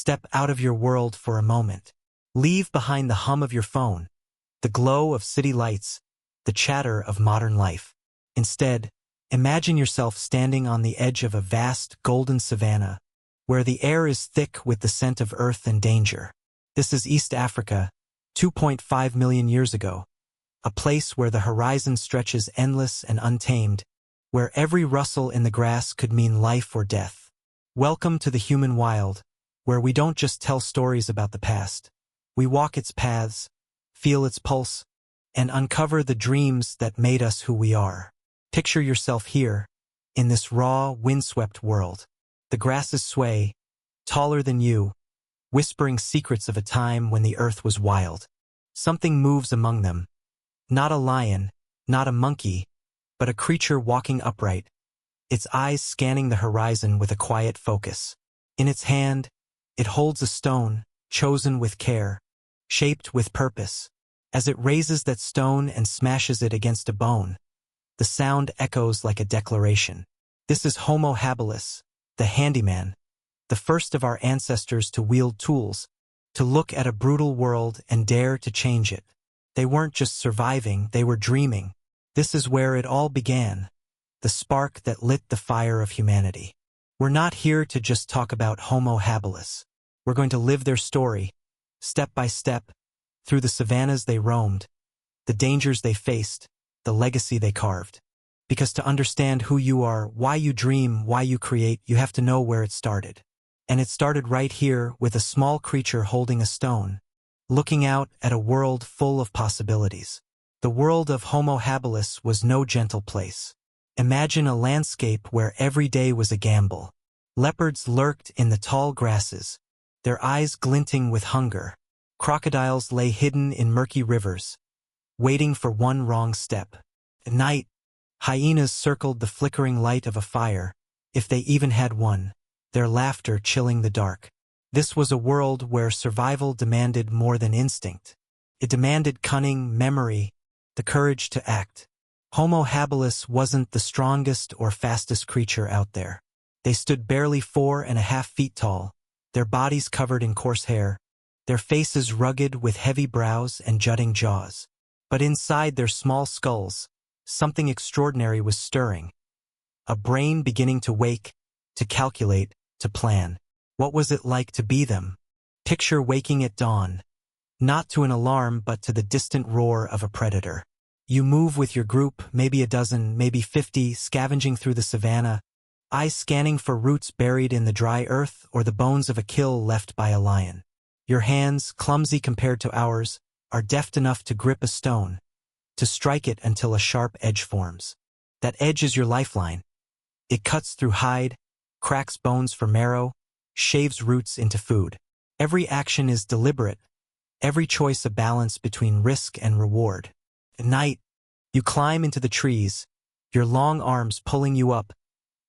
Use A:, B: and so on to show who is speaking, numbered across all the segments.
A: Step out of your world for a moment. Leave behind the hum of your phone, the glow of city lights, the chatter of modern life. Instead, imagine yourself standing on the edge of a vast golden savanna, where the air is thick with the scent of earth and danger. This is East Africa, 2.5 million years ago, a place where the horizon stretches endless and untamed, where every rustle in the grass could mean life or death. Welcome to the human wild, where we don't just tell stories about the past. We walk its paths, feel its pulse, and uncover the dreams that made us who we are. Picture yourself here, in this raw, windswept world. The grasses sway, taller than you, whispering secrets of a time when the earth was wild. Something moves among them. Not a lion, not a monkey, but a creature walking upright, its eyes scanning the horizon with a quiet focus. In its hand, it holds a stone, chosen with care, shaped with purpose. As it raises that stone and smashes it against a bone, the sound echoes like a declaration. This is Homo Habilis, the handyman, the first of our ancestors to wield tools, to look at a brutal world and dare to change it. They weren't just surviving, they were dreaming. This is where it all began, the spark that lit the fire of humanity. We're not here to just talk about Homo Habilis. We're going to live their story, step by step, through the savannas they roamed, the dangers they faced, the legacy they carved. Because to understand who you are, why you dream, why you create, you have to know where it started. And it started right here with a small creature holding a stone, looking out at a world full of possibilities. The world of Homo Habilis was no gentle place. Imagine a landscape where every day was a gamble. Leopards lurked in the tall grasses, their eyes glinting with hunger. Crocodiles lay hidden in murky rivers, waiting for one wrong step. At night, hyenas circled the flickering light of a fire, if they even had one, their laughter chilling the dark. This was a world where survival demanded more than instinct. It demanded cunning, memory, the courage to act. Homo Habilis wasn't the strongest or fastest creature out there. They stood barely 4.5 feet tall, their bodies covered in coarse hair, their faces rugged with heavy brows and jutting jaws. But inside their small skulls, something extraordinary was stirring. A brain beginning to wake, to calculate, to plan. What was it like to be them? Picture waking at dawn, not to an alarm but to the distant roar of a predator. You move with your group, maybe a dozen, maybe 50, scavenging through the savanna, eyes scanning for roots buried in the dry earth or the bones of a kill left by a lion. Your hands, clumsy compared to ours, are deft enough to grip a stone, to strike it until a sharp edge forms. That edge is your lifeline. It cuts through hide, cracks bones for marrow, shaves roots into food. Every action is deliberate, every choice a balance between risk and reward. At night, you climb into the trees, your long arms pulling you up,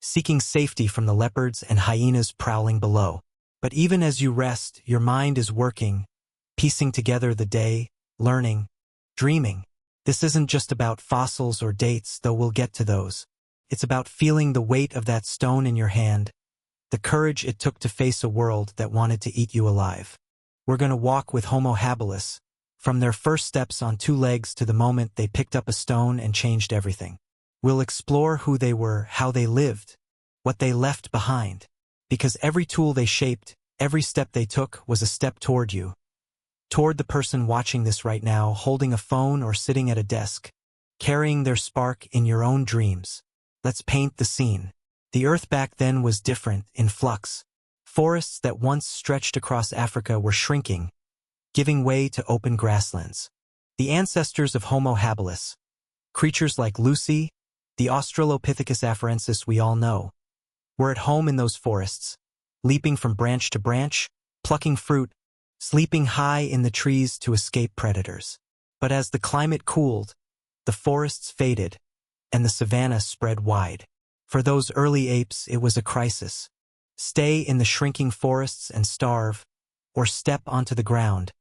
A: seeking safety from the leopards and hyenas prowling below. But even as you rest, your mind is working, piecing together the day, learning, dreaming. This isn't just about fossils or dates, though we'll get to those. It's about feeling the weight of that stone in your hand, the courage it took to face a world that wanted to eat you alive. We're going to walk with Homo Habilis, from their first steps on 2 legs to the moment they picked up a stone and changed everything. We'll explore who they were, how they lived, what they left behind. Because every tool they shaped, every step they took was a step toward you. Toward the person watching this right now, holding a phone or sitting at a desk, carrying their spark in your own dreams. Let's paint the scene. The earth back then was different, in flux. Forests that once stretched across Africa were shrinking, giving way to open grasslands. The ancestors of Homo Habilis, creatures like Lucy, the Australopithecus afarensis we all know, were at home in those forests, leaping from branch to branch, plucking fruit, sleeping high in the trees to escape predators. But as the climate cooled, the forests faded, and the savanna spread wide. For those early apes, it was a crisis. Stay in the shrinking forests and starve, or step onto the ground,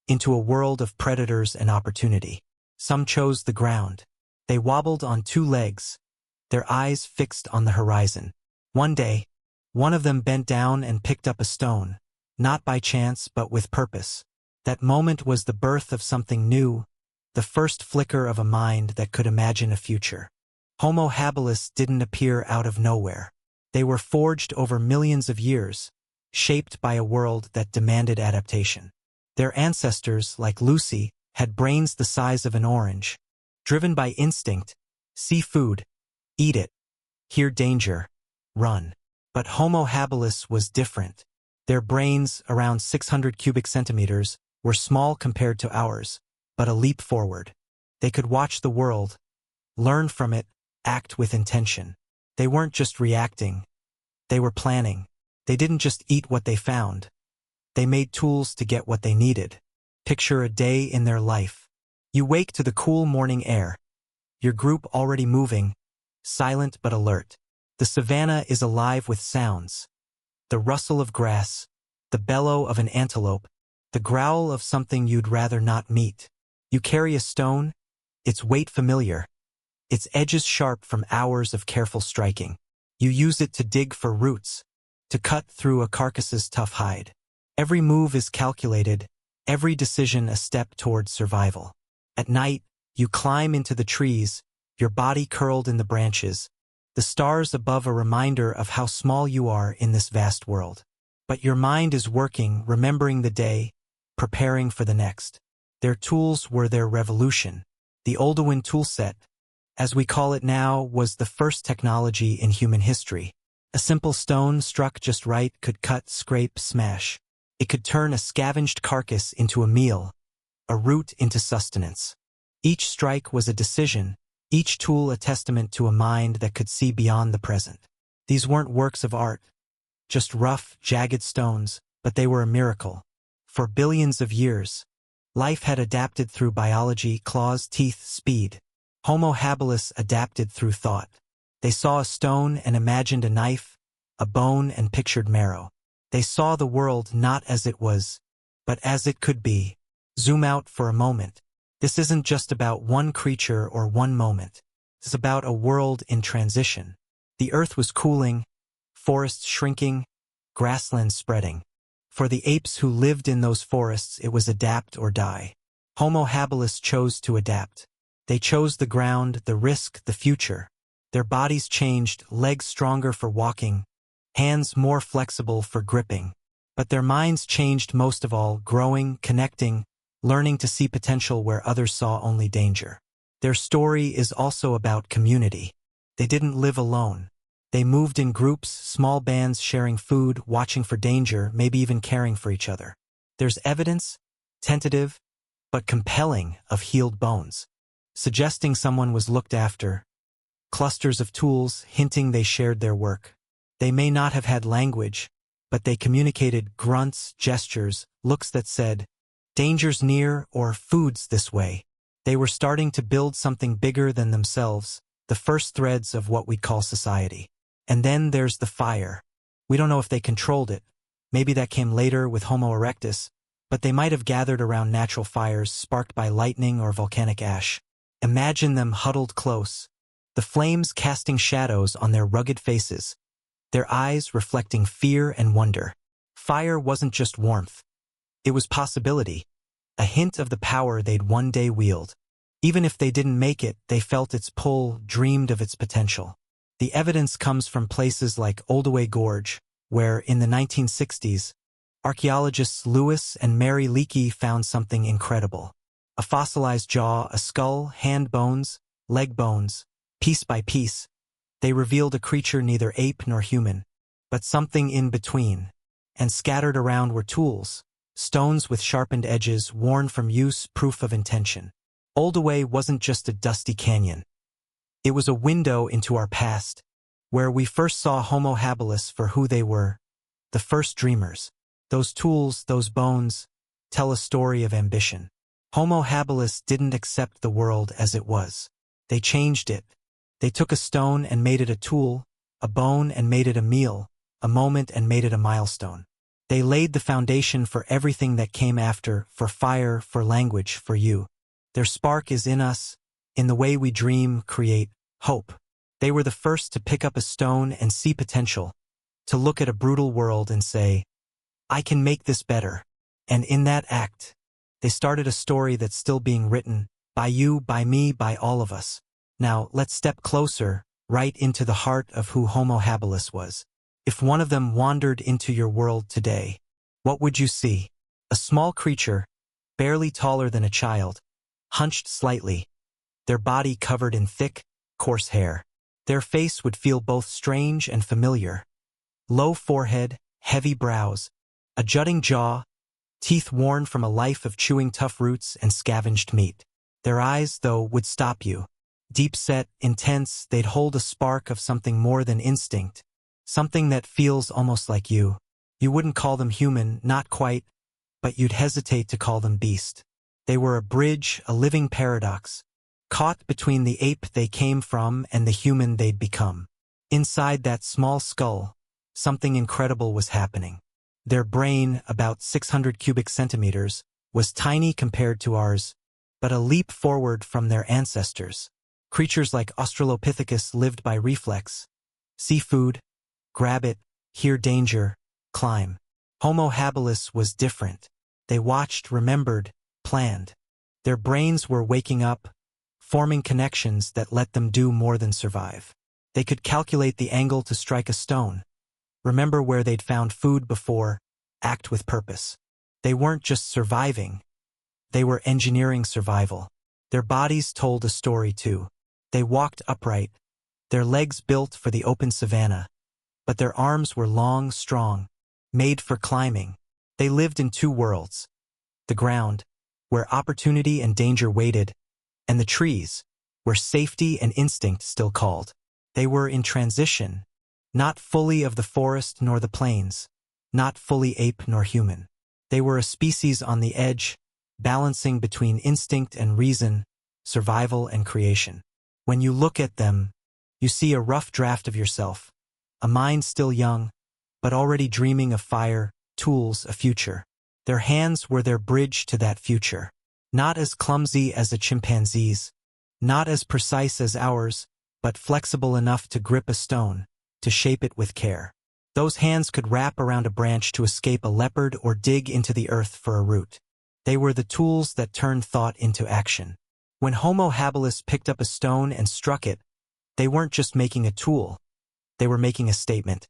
A: into a world of predators and opportunity. Some chose the ground. They wobbled on 2 legs, their eyes fixed on the horizon. One day, one of them bent down and picked up a stone, not by chance but with purpose. That moment was the birth of something new, the first flicker of a mind that could imagine a future. Homo habilis didn't appear out of nowhere. They were forged over millions of years, shaped by a world that demanded adaptation. Their ancestors, like Lucy, had brains the size of an orange. Driven by instinct, see food, eat it, hear danger, run. But Homo habilis was different. Their brains, around 600 cubic centimeters, were small compared to ours, but a leap forward. They could watch the world, learn from it, act with intention. They weren't just reacting. They were planning. They didn't just eat what they found. They made tools to get what they needed. Picture a day in their life. You wake to the cool morning air. Your group already moving, silent but alert. The savannah is alive with sounds. The rustle of grass, the bellow of an antelope, the growl of something you'd rather not meet. You carry a stone, its weight familiar, its edges sharp from hours of careful striking. You use it to dig for roots, to cut through a carcass's tough hide. Every move is calculated, every decision a step toward survival. At night, you climb into the trees, your body curled in the branches, the stars above a reminder of how small you are in this vast world. But your mind is working, remembering the day, preparing for the next. Their tools were their revolution. The Oldowan toolset, as we call it now, was the first technology in human history. A simple stone struck just right could cut, scrape, smash. It could turn a scavenged carcass into a meal, a root into sustenance. Each strike was a decision, each tool a testament to a mind that could see beyond the present. These weren't works of art, just rough, jagged stones, but they were a miracle. For billions of years, life had adapted through biology, claws, teeth, speed. Homo habilis adapted through thought. They saw a stone and imagined a knife, a bone and pictured marrow. They saw the world not as it was, but as it could be. Zoom out for a moment. This isn't just about one creature or one moment. It's about a world in transition. The earth was cooling, forests shrinking, grasslands spreading. For the apes who lived in those forests, it was adapt or die. Homo habilis chose to adapt. They chose the ground, the risk, the future. Their bodies changed, legs stronger for walking, hands more flexible for gripping. But their minds changed most of all, growing, connecting, learning to see potential where others saw only danger. Their story is also about community. They didn't live alone. They moved in groups, small bands sharing food, watching for danger, maybe even caring for each other. There's evidence, tentative, but compelling, of healed bones, suggesting someone was looked after. Clusters of tools, hinting they shared their work. They may not have had language, but they communicated grunts, gestures, looks that said, "Danger's near," or "Food's this way." They were starting to build something bigger than themselves, the first threads of what we'd call society. And then there's the fire. We don't know if they controlled it. Maybe that came later with Homo erectus, but they might have gathered around natural fires sparked by lightning or volcanic ash. Imagine them huddled close, the flames casting shadows on their rugged faces, their eyes reflecting fear and wonder. Fire wasn't just warmth. It was possibility, a hint of the power they'd one day wield. Even if they didn't make it, they felt its pull, dreamed of its potential. The evidence comes from places like Olduvai Gorge, where, in the 1960s, archaeologists Lewis and Mary Leakey found something incredible. A fossilized jaw, a skull, hand bones, leg bones. Piece by piece, they revealed a creature neither ape nor human, but something in between. And scattered around were tools, stones with sharpened edges, worn from use, proof of intention. Olduvai wasn't just a dusty canyon. It was a window into our past, where we first saw Homo habilis for who they were, the first dreamers. Those tools, those bones, tell a story of ambition. Homo habilis didn't accept the world as it was. They changed it. They took a stone and made it a tool, a bone and made it a meal, a moment and made it a milestone. They laid the foundation for everything that came after, for fire, for language, for you. Their spark is in us, in the way we dream, create, hope. They were the first to pick up a stone and see potential, to look at a brutal world and say, I can make this better. And in that act, they started a story that's still being written, by you, by me, by all of us. Now, let's step closer, right into the heart of who Homo habilis was. If one of them wandered into your world today, what would you see? A small creature, barely taller than a child, hunched slightly, their body covered in thick, coarse hair. Their face would feel both strange and familiar. Low forehead, heavy brows, a jutting jaw, teeth worn from a life of chewing tough roots and scavenged meat. Their eyes, though, would stop you. Deep-set, intense, they'd hold a spark of something more than instinct, something that feels almost like you. You wouldn't call them human, not quite, but you'd hesitate to call them beast. They were a bridge, a living paradox, caught between the ape they came from and the human they'd become. Inside that small skull, something incredible was happening. Their brain, about 600 cubic centimeters, was tiny compared to ours, but a leap forward from their ancestors. Creatures like Australopithecus lived by reflex. See food, grab it, hear danger, climb. Homo habilis was different. They watched, remembered, planned. Their brains were waking up, forming connections that let them do more than survive. They could calculate the angle to strike a stone, remember where they'd found food before, act with purpose. They weren't just surviving, they were engineering survival. Their bodies told a story too. They walked upright, their legs built for the open savanna, but their arms were long, strong, made for climbing. They lived in two worlds: the ground, where opportunity and danger waited, and the trees, where safety and instinct still called. They were in transition, not fully of the forest nor the plains, not fully ape nor human. They were a species on the edge, balancing between instinct and reason, survival and creation. When you look at them, you see a rough draft of yourself, a mind still young, but already dreaming of fire, tools, a future. Their hands were their bridge to that future. Not as clumsy as a chimpanzee's, not as precise as ours, but flexible enough to grip a stone, to shape it with care. Those hands could wrap around a branch to escape a leopard or dig into the earth for a root. They were the tools that turned thought into action. When Homo habilis picked up a stone and struck it, they weren't just making a tool, they were making a statement.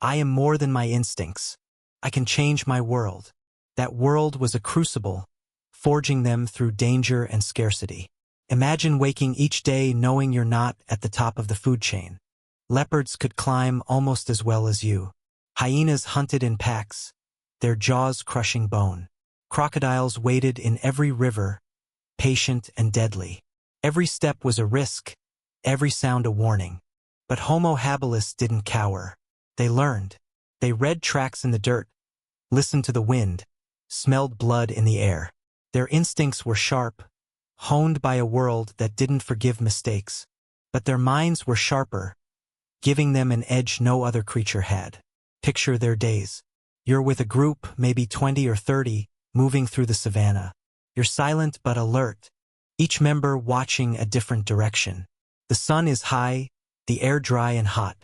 A: I am more than my instincts. I can change my world. That world was a crucible, forging them through danger and scarcity. Imagine waking each day knowing you're not at the top of the food chain. Leopards could climb almost as well as you. Hyenas hunted in packs, their jaws crushing bone. Crocodiles waded in every river, patient and deadly. Every step was a risk, every sound a warning. But Homo habilis didn't cower. They learned. They read tracks in the dirt, listened to the wind, smelled blood in the air. Their instincts were sharp, honed by a world that didn't forgive mistakes. But their minds were sharper, giving them an edge no other creature had. Picture their days. You're with a group, maybe 20 or 30, moving through the savannah. You're silent but alert, each member watching a different direction. The sun is high, the air dry and hot.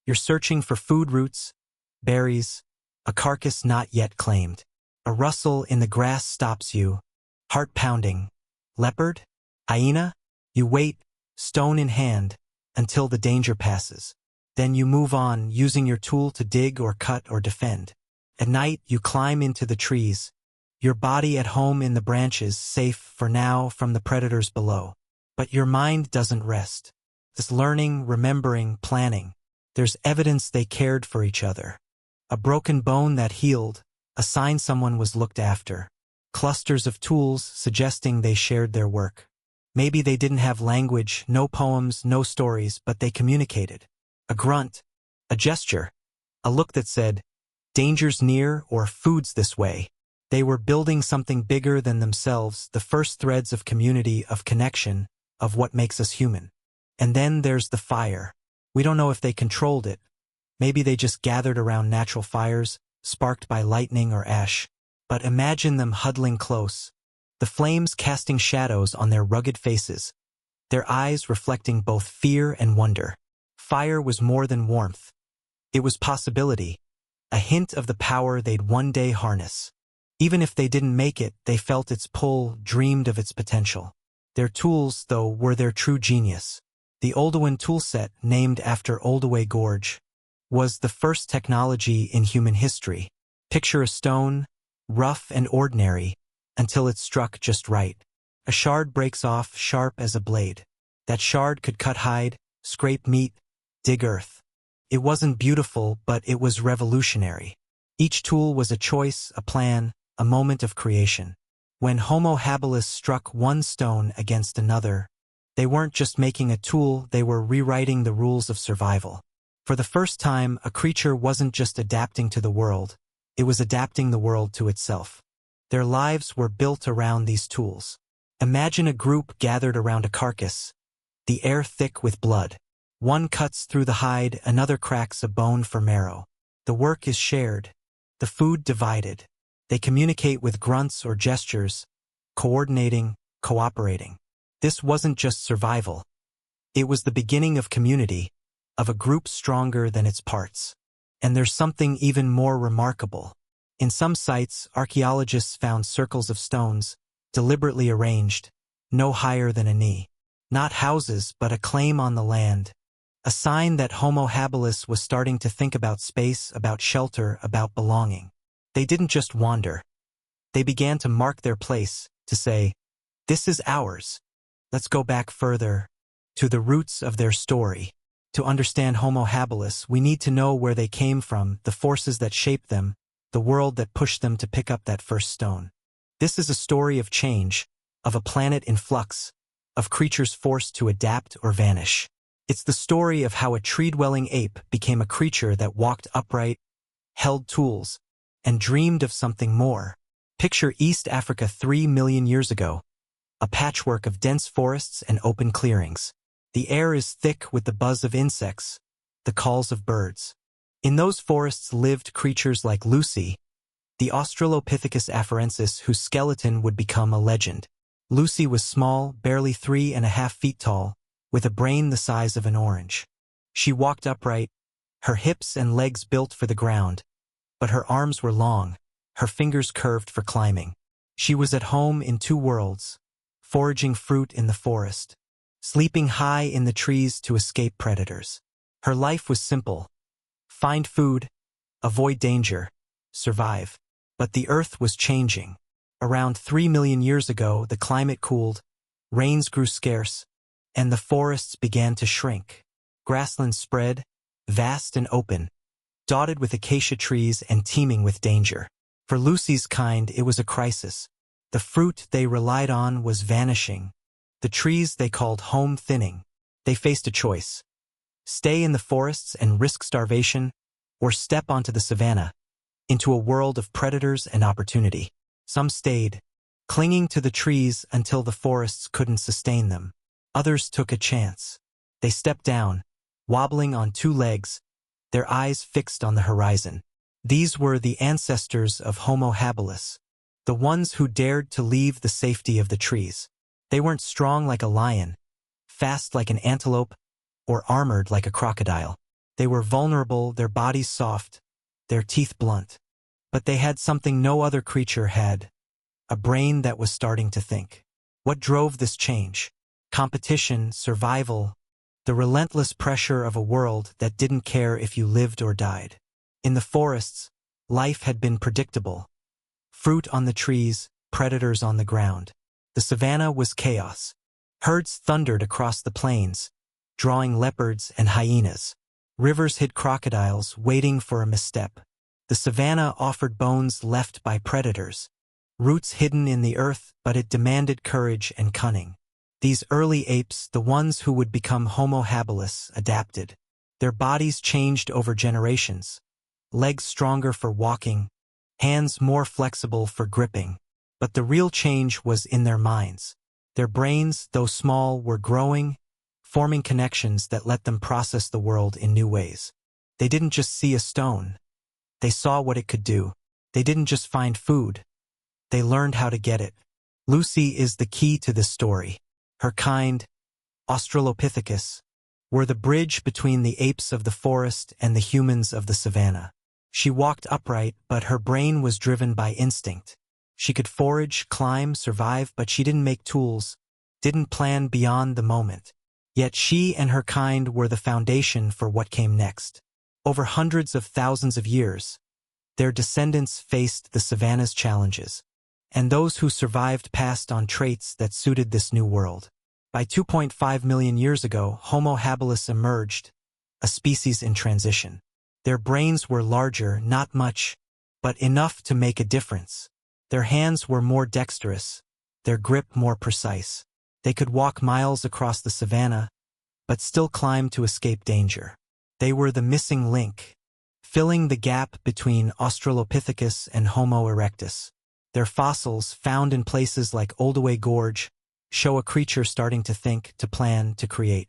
A: You're searching for food roots, berries, a carcass not yet claimed. A rustle in the grass stops you, heart pounding. Leopard? Hyena? You wait, stone in hand, until the danger passes. Then you move on, using your tool to dig or cut or defend. At night, you climb into the trees, your body at home in the branches, safe for now from the predators below. But your mind doesn't rest. This learning, remembering, planning. There's evidence they cared for each other. A broken bone that healed, a sign someone was looked after. Clusters of tools suggesting they shared their work. Maybe they didn't have language, no poems, no stories, but they communicated. A grunt, a gesture, a look that said, danger's near or food's this way. They were building something bigger than themselves, the first threads of community, of connection, of what makes us human. And then there's the fire. We don't know if they controlled it. Maybe they just gathered around natural fires, sparked by lightning or ash. But imagine them huddling close, the flames casting shadows on their rugged faces, their eyes reflecting both fear and wonder. Fire was more than warmth. It was possibility. a hint of the power they'd one day harness. Even if they didn't make it, they felt its pull, dreamed of its potential. Their tools, though, were their true genius. The Oldowan toolset, named after Olduvai Gorge, was the first technology in human history. Picture a stone, rough and ordinary, until it struck just right. A shard breaks off, sharp as a blade. That shard could cut hide, scrape meat, dig earth. It wasn't beautiful, but it was revolutionary. Each tool was a choice, a plan, a moment of creation. When Homo Habilis struck one stone against another, they weren't just making a tool, they were rewriting the rules of survival. For the first time, a creature wasn't just adapting to the world, it was adapting the world to itself. Their lives were built around these tools. Imagine a group gathered around a carcass, the air thick with blood. One cuts through the hide, another cracks a bone for marrow. The work is shared, the food divided. They communicate with grunts or gestures, coordinating, cooperating. This wasn't just survival. It was the beginning of community, of a group stronger than its parts. And there's something even more remarkable. In some sites, archaeologists found circles of stones, deliberately arranged, no higher than a knee. Not houses, but a claim on the land. A sign that Homo Habilis was starting to think about space, about shelter, about belonging. They didn't just wander. They began to mark their place, to say, "This is ours." Let's go back further, to the roots of their story. To understand Homo Habilis, we need to know where they came from, the forces that shaped them, the world that pushed them to pick up that first stone. This is a story of change, of a planet in flux, of creatures forced to adapt or vanish. It's the story of how a tree-dwelling ape became a creature that walked upright, held tools, and dreamed of something more. Picture East Africa 3 million years ago, a patchwork of dense forests and open clearings. The air is thick with the buzz of insects, the calls of birds. In those forests lived creatures like Lucy, the Australopithecus afarensis whose skeleton would become a legend. Lucy was small, barely 3.5 feet tall, with a brain the size of an orange. She walked upright, her hips and legs built for the ground, but her arms were long, her fingers curved for climbing. She was at home in two worlds, foraging fruit in the forest, sleeping high in the trees to escape predators. Her life was simple: find food, avoid danger, survive. But the earth was changing. Around 3 million years ago, the climate cooled, rains grew scarce, and the forests began to shrink. Grasslands spread, vast and open, dotted with acacia trees and teeming with danger. For Lucy's kind, it was a crisis. The fruit they relied on was vanishing. The trees they called home thinning. They faced a choice: stay in the forests and risk starvation, or step onto the savanna, into a world of predators and opportunity. Some stayed, clinging to the trees until the forests couldn't sustain them. Others took a chance. They stepped down, wobbling on two legs, their eyes fixed on the horizon. These were the ancestors of Homo Habilis, the ones who dared to leave the safety of the trees. They weren't strong like a lion, fast like an antelope, or armored like a crocodile. They were vulnerable, their bodies soft, their teeth blunt. But they had something no other creature had: a brain that was starting to think. What drove this change? Competition, survival, the relentless pressure of a world that didn't care if you lived or died. In the forests, life had been predictable. Fruit on the trees, predators on the ground. The savanna was chaos. Herds thundered across the plains, drawing leopards and hyenas. Rivers hid crocodiles, waiting for a misstep. The savanna offered bones left by predators, roots hidden in the earth, but it demanded courage and cunning. These early apes, the ones who would become Homo Habilis, adapted. Their bodies changed over generations. Legs stronger for walking, hands more flexible for gripping. But the real change was in their minds. Their brains, though small, were growing, forming connections that let them process the world in new ways. They didn't just see a stone. They saw what it could do. They didn't just find food. They learned how to get it. Lucy is the key to this story. Her kind, Australopithecus, were the bridge between the apes of the forest and the humans of the savanna. She walked upright, but her brain was driven by instinct. She could forage, climb, survive, but she didn't make tools, didn't plan beyond the moment. Yet she and her kind were the foundation for what came next. Over hundreds of thousands of years, their descendants faced the savannah's challenges, and those who survived passed on traits that suited this new world. By 2.5 million years ago, Homo habilis emerged, a species in transition. Their brains were larger, not much, but enough to make a difference. Their hands were more dexterous, their grip more precise. They could walk miles across the savannah, but still climb to escape danger. They were the missing link, filling the gap between Australopithecus and Homo erectus. Their fossils, found in places like Olduvai Gorge, show a creature starting to think, to plan, to create.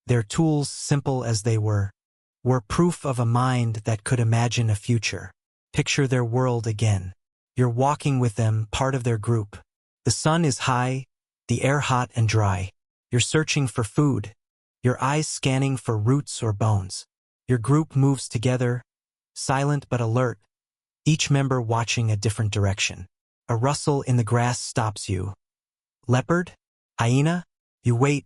A: Their tools, simple as they were proof of a mind that could imagine a future. Picture their world again. You're walking with them, part of their group. The sun is high, the air hot and dry. You're searching for food, your eyes scanning for roots or bones. Your group moves together, silent but alert, each member watching a different direction. A rustle in the grass stops you. Leopard? Hyena? You wait,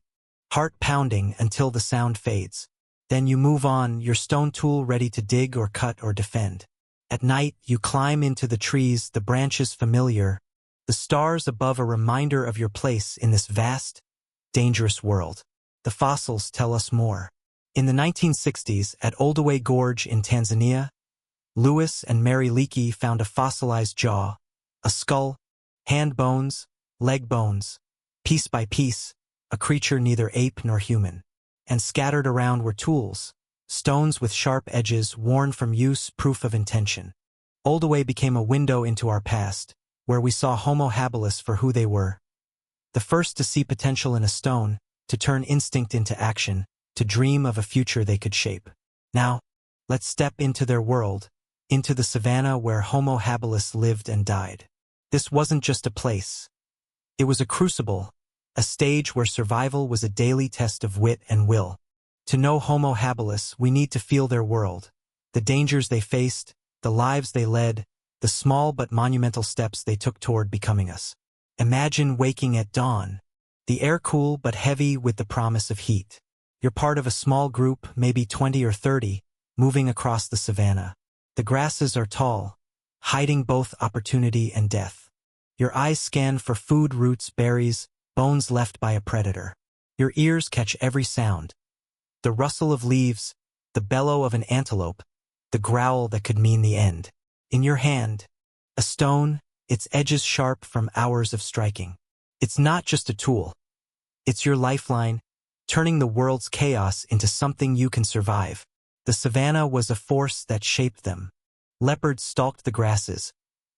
A: heart pounding until the sound fades. Then you move on, your stone tool ready to dig or cut or defend. At night, you climb into the trees, the branches familiar, the stars above a reminder of your place in this vast, dangerous world. The fossils tell us more. In the 1960s, at Olduvai Gorge in Tanzania, Lewis and Mary Leakey found a fossilized jaw, a skull, hand bones, leg bones. Piece by piece, a creature neither ape nor human. And scattered around were tools, stones with sharp edges worn from use, proof of intention. Olduvai became a window into our past, where we saw Homo habilis for who they were. The first to see potential in a stone, to turn instinct into action, to dream of a future they could shape. Now, let's step into their world, into the savannah where Homo habilis lived and died. This wasn't just a place. It was a crucible, a stage where survival was a daily test of wit and will. To know Homo habilis, we need to feel their world, the dangers they faced, the lives they led, the small but monumental steps they took toward becoming us. Imagine waking at dawn, the air cool but heavy with the promise of heat. You're part of a small group, maybe 20 or 30, moving across the savannah. The grasses are tall, hiding both opportunity and death. Your eyes scan for food, roots, berries, bones left by a predator. Your ears catch every sound. The rustle of leaves, the bellow of an antelope, the growl that could mean the end. In your hand, a stone, its edges sharp from hours of striking. It's not just a tool. It's your lifeline, turning the world's chaos into something you can survive. The savannah was a force that shaped them. Leopards stalked the grasses.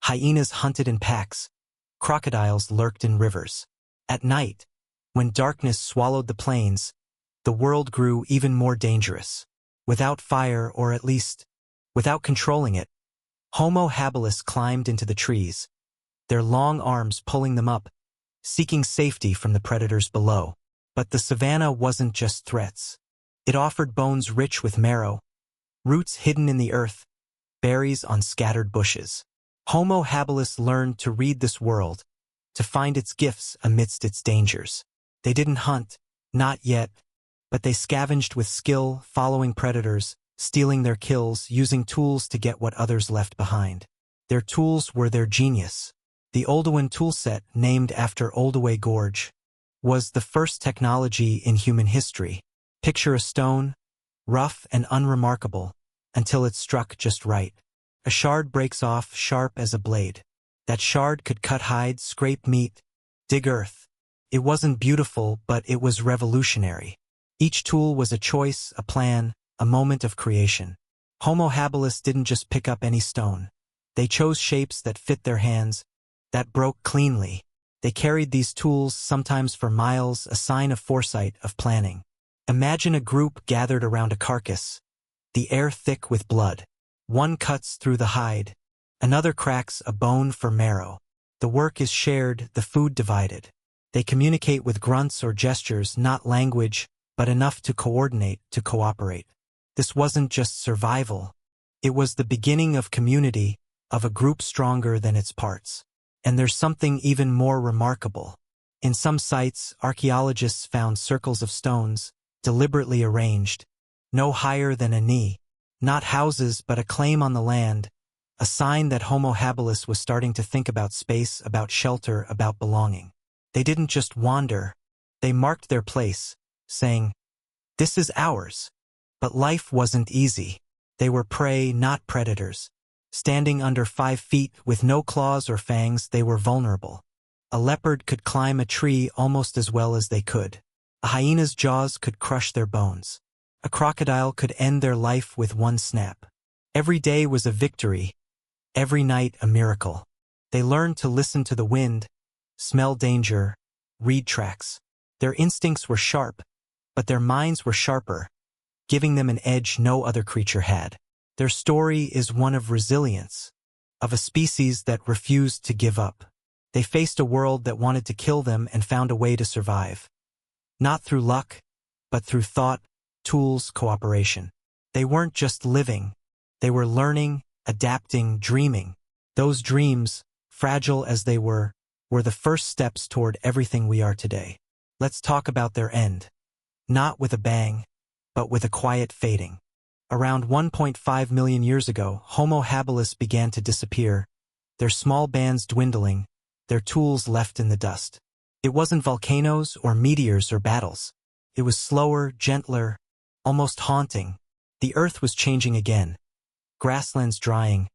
A: Hyenas hunted in packs. Crocodiles lurked in rivers. At night, when darkness swallowed the plains, the world grew even more dangerous. Without fire, or at least, without controlling it, Homo habilis climbed into the trees, their long arms pulling them up, seeking safety from the predators below. But the savannah wasn't just threats. It offered bones rich with marrow, roots hidden in the earth, berries on scattered bushes. Homo habilis learned to read this world, to find its gifts amidst its dangers. They didn't hunt, not yet, but they scavenged with skill, following predators, stealing their kills, using tools to get what others left behind. Their tools were their genius. The Oldowan toolset, named after Olduvai Gorge, was the first technology in human history. Picture a stone, rough and unremarkable, until it struck just right. A shard breaks off, sharp as a blade. That shard could cut hide, scrape meat, dig earth. It wasn't beautiful, but it was revolutionary. Each tool was a choice, a plan, a moment of creation. Homo habilis didn't just pick up any stone. They chose shapes that fit their hands, that broke cleanly. They carried these tools, sometimes for miles, a sign of foresight, of planning. Imagine a group gathered around a carcass, the air thick with blood. One cuts through the hide, another cracks a bone for marrow. The work is shared, the food divided. They communicate with grunts or gestures, not language, but enough to coordinate, to cooperate. This wasn't just survival. It was the beginning of community, of a group stronger than its parts. And there's something even more remarkable. In some sites, archaeologists found circles of stones, deliberately arranged, no higher than a knee. Not houses, but a claim on the land, a sign that Homo habilis was starting to think about space, about shelter, about belonging. They didn't just wander, they marked their place, saying, "This is ours." But life wasn't easy. They were prey, not predators. Standing under 5 feet with no claws or fangs, they were vulnerable. A leopard could climb a tree almost as well as they could. A hyena's jaws could crush their bones. A crocodile could end their life with one snap. Every day was a victory, every night a miracle. They learned to listen to the wind, smell danger, read tracks. Their instincts were sharp, but their minds were sharper, giving them an edge no other creature had. Their story is one of resilience, of a species that refused to give up. They faced a world that wanted to kill them and found a way to survive. Not through luck, but through thought, tools, cooperation. They weren't just living, they were learning, adapting, dreaming. Those dreams, fragile as they were the first steps toward everything we are today. Let's talk about their end. Not with a bang, but with a quiet fading. Around 1.5 million years ago, Homo habilis began to disappear, their small bands dwindling, their tools left in the dust. It wasn't volcanoes or meteors or battles. It was slower, gentler, almost haunting. The earth was changing again. Grasslands drying,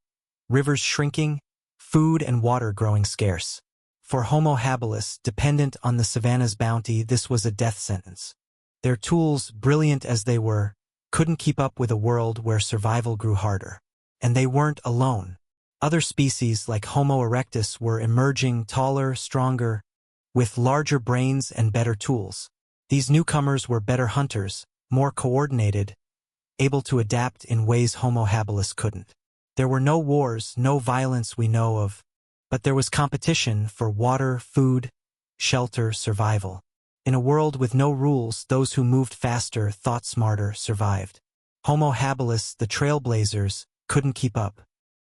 A: rivers shrinking, food and water growing scarce. For Homo habilis, dependent on the savannah's bounty, this was a death sentence. Their tools, brilliant as they were, couldn't keep up with a world where survival grew harder. And they weren't alone. Other species like Homo erectus were emerging, taller, stronger, with larger brains and better tools. These newcomers were better hunters, more coordinated, able to adapt in ways Homo habilis couldn't. There were no wars, no violence we know of, but there was competition for water, food, shelter, survival. In a world with no rules, those who moved faster, thought smarter, survived. Homo habilis, the trailblazers, couldn't keep up.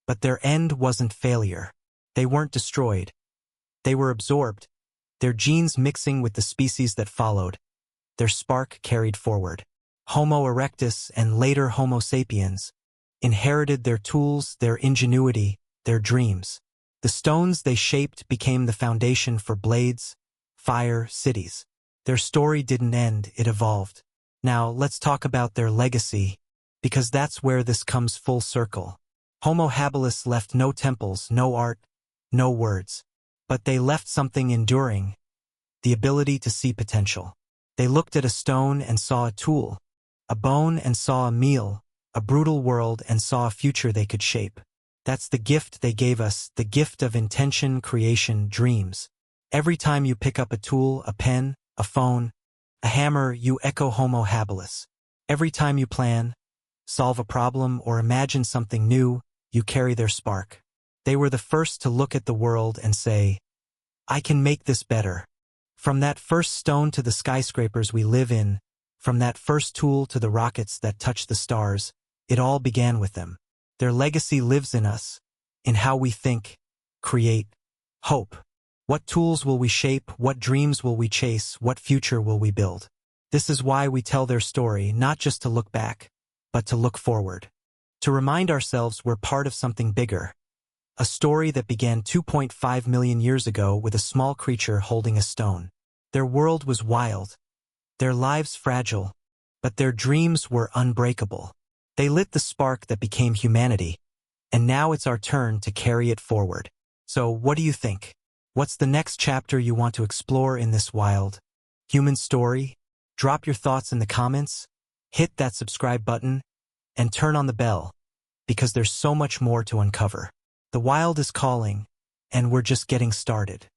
A: But their end wasn't failure. They weren't destroyed. They were absorbed, their genes mixing with the species that followed, their spark carried forward. Homo erectus and later Homo sapiens inherited their tools, their ingenuity, their dreams. The stones they shaped became the foundation for blades, fire, cities. Their story didn't end, it evolved. Now let's talk about their legacy, because that's where this comes full circle. Homo habilis left no temples, no art, no words. But they left something enduring, the ability to see potential. They looked at a stone and saw a tool, a bone and saw a meal, a brutal world and saw a future they could shape. That's the gift they gave us, the gift of intention, creation, dreams. Every time you pick up a tool, a pen, a phone, a hammer, you echo Homo habilis. Every time you plan, solve a problem, or imagine something new, you carry their spark. They were the first to look at the world and say, "I can make this better." From that first stone to the skyscrapers we live in, from that first tool to the rockets that touch the stars, it all began with them. Their legacy lives in us, in how we think, create, hope. What tools will we shape? What dreams will we chase? What future will we build? This is why we tell their story, not just to look back, but to look forward. To remind ourselves we're part of something bigger. A story that began 2.5 million years ago with a small creature holding a stone. Their world was wild, their lives fragile, but their dreams were unbreakable. They lit the spark that became humanity, and now it's our turn to carry it forward. So what do you think? What's the next chapter you want to explore in this wild, human story? Drop your thoughts in the comments, hit that subscribe button, and turn on the bell, because there's so much more to uncover. The wild is calling, and we're just getting started.